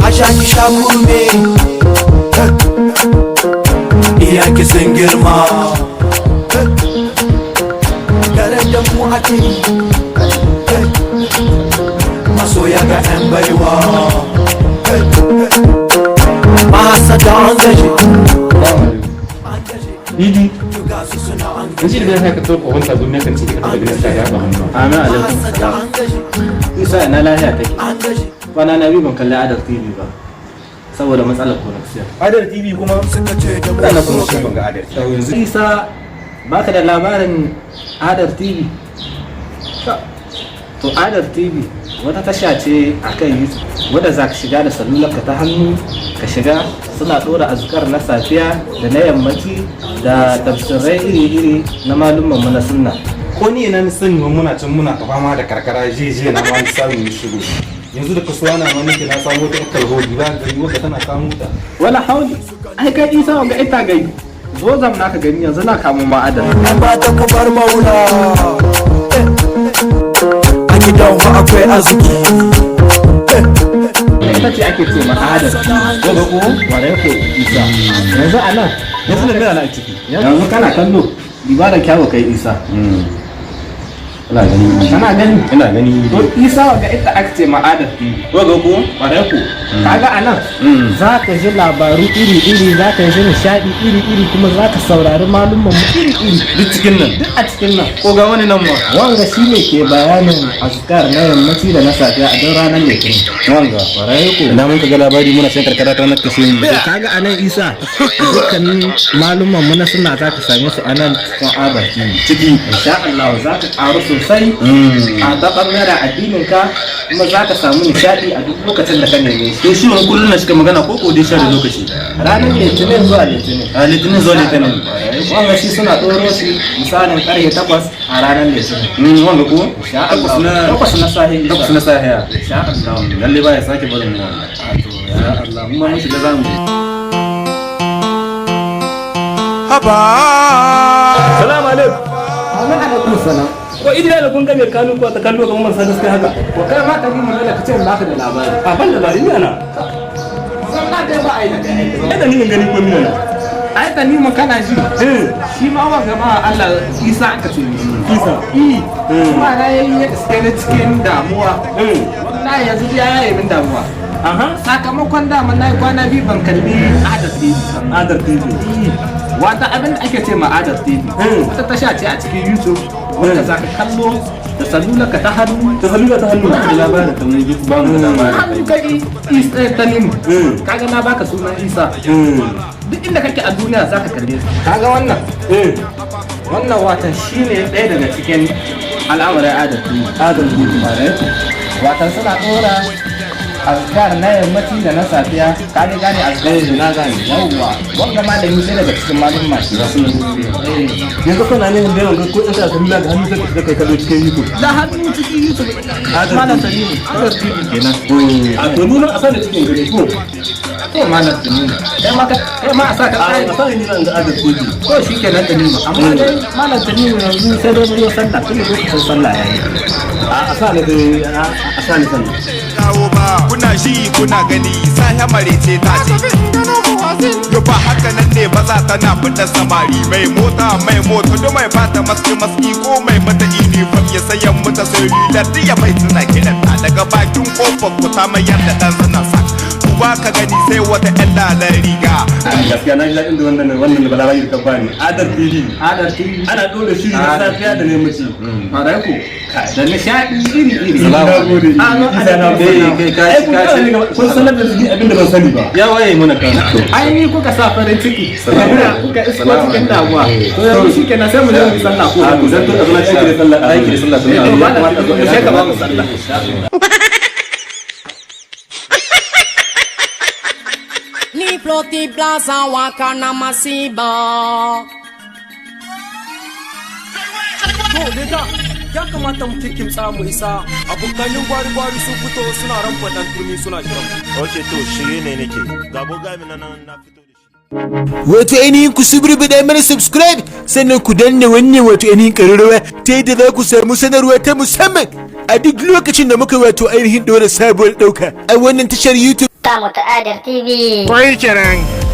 Hashaki shakurme iyayenki sun girma garin da mu ake masoya ga 'yan baiwa mahasada an gaji Idi, yanzu da ya ka turko wanta duniya kan ciki ka taɓa ta yaba hannu. Amin alaikum. Isa ina lahiya take. Kwana na biyu ban kalli Adar TV ba. Saboda matsalar connection. Adar TV kuma suka ce da mutane kuma sun banga Adar. Yanzu Isa baka da labarin Adar TV. To Adar TV wata tasha ce akan YouTube wadda za ka shiga da salularka ta hannu ka shiga suna ɗora azkar na safiya da na yammaci da tafsirai iri-iri na malumman mu na sunna. Ko ni ina sani muna can muna ta fama da karkara jeje na wani samun shigo. Yanzu da kasuwa na wani ke na samu wata kalhodi ba gari wadda tana samu ta. Wala hauli ai kai Isa wanga ita gai zo zam naka gani yanzu na kamo ma Adar. ba ta kubar maula a gidan wa akwai arziki Ita ce ake ce ma Adar. Ko ga ko wanda ko Isa. Yanzu a nan Yanzu da mera na ciki. yanzu kana kallo ibada kyawu kai Isa. Ina gani. Kana gani? Ina gani. To Isa wanga ita ake ce ma Adar TV. Ko ga ko? Wanda ko kaga a nan za ka ji labaru iri-iri za ka ji nishaɗi iri-iri kuma za ka saurari malumman mu iri-iri Duk cikin nan. duk a cikin nan. Ko ga wani nan ma. Wanga shi ne ke bayanin azkar na yammaci da na safiya a don ranar litinin. Wanga. Kwarai ko. Ina mun ka ga labari muna san karkara ta nan kashe mu. Kaga a nan Isa dukkanin malumman mu na suna za ka same su a nan cikin abarci. Ciki. Insha Allah za ka ƙaru sosai a ta ɓangaren addinin ka kuma za ka samu nishaɗi a duk lokacin da ka neme shi. To shi wani kullum na shiga magana ko dai shi da lokaci. Ranar litinin zuwa litinin. A litinin zuwa litinin. Wanga shi suna ɗoro shi misalin ƙarfe 8 a ranar litinin. Wanga ko? Insha Allah. 8 na sahi. Takwas na sahiya. Insha Allah. Lalle ba ya sake barin mu. Ya Allah mu ma mun shiga zamu. haba Salamu alaikum. Amin alaikum salam. Ko idan da kun ga mai kanu ko ta kallo kamar marsa gaskiya haka. Ko kai ma ka bi mu da kace ba ka da labari. A ban da bari yana. Sannan dai ba ai da kai. Kada ni gani ko mina na. Ai ta ni mun kana ji. Shi ma wa gama Allah Isa aka ce mishi. Isa. Kuma na yayi iske na cikin damuwa. Wallahi yanzu ya yayi min damuwa. Aha. Sakamakon dama na yi kwana biyu ban kalli Adar TV. Adar TV. Wata abin da ake ce ma Adar TV. Wata tasha ce a cikin YouTube wanda za ka kallo da salularka ta hannu. Ta halula ta halula. Da labarin ta mun ji ba mu da labarin. Hannu kai Isa ta nemi. Kaga na baka sunan Isa. Duk inda kake a duniya za ka kalle su. Kaga wannan. Wannan watan shine ɗaya daga cikin al'amuran Adar TV. Adar TV. Watan suna ɗora azkar na yammaci da na safiya ka ne gane azkar da na gane yawwa wanda malami sai daga cikin malum masu Yanzu kana ne da yawan ko in ka kalli da hannu sai kai kallo cikin YouTube. da hannu cikin YouTube malam tanimu Adar TV kenan A to ni nan a sani cikin gari ko. ko malam tanimu kai ma a sa ka A tsaya sani ni nan ga Adar TV. ko shi kenan tanimu amma dai malam tanimu yanzu sai dai zo sallah tun lokacin sallah yayi A sani dai a sani sani. dawo ba kuna ji kuna gani sahe marece ta ce yo ba haka nan ne ba za ta na fita samari mai mota da mai fata maski ko mai mata uniform ya sayan mata sai rilar ya mai tuna kiranta daga bakin kofar ku ta mai yadda dan suna sa ba ka gani sai wata ƴan lalar riga Gaskiya na ji daɗin da wannan da bala'i da bani. Adar TV. Adar TV Ana dole shiri na safiya da nemaci. Farai ku da nishaɗi iri-iri. Salamu. Isa na Kai kai Kun sanar da su abin da ban sani ba. ya waye muna kan. ai ni kuka sa farin ciki kuka isko cikin damuwa to yanzu shi kenan sai mu je mu yi sallah ko A ku zan to da zama cikin sallah. Aiki da sallah sun to yi. ba da mu sai ka ba mu sallah Ni floti plaza wakana masiba. To lega ya kamata mu kimtsa mu isa abokanin gwari-gwari sun fito suna ramfadan turmi suna shirin. Ok to shirye ne nake. Gabo gami na nan na fito da shi. wato ainihin ku subribiɗa mana subscribe sannan ku danna wannan wato ainihin ƙararrawa ta yadda za ku samu sanarwa ta musamman a duk lokacin da muka wato ainihin ɗora sabuwar ɗauka a wannan tashar YouTube. Tamu Ta'adar TV. Kwai kenan.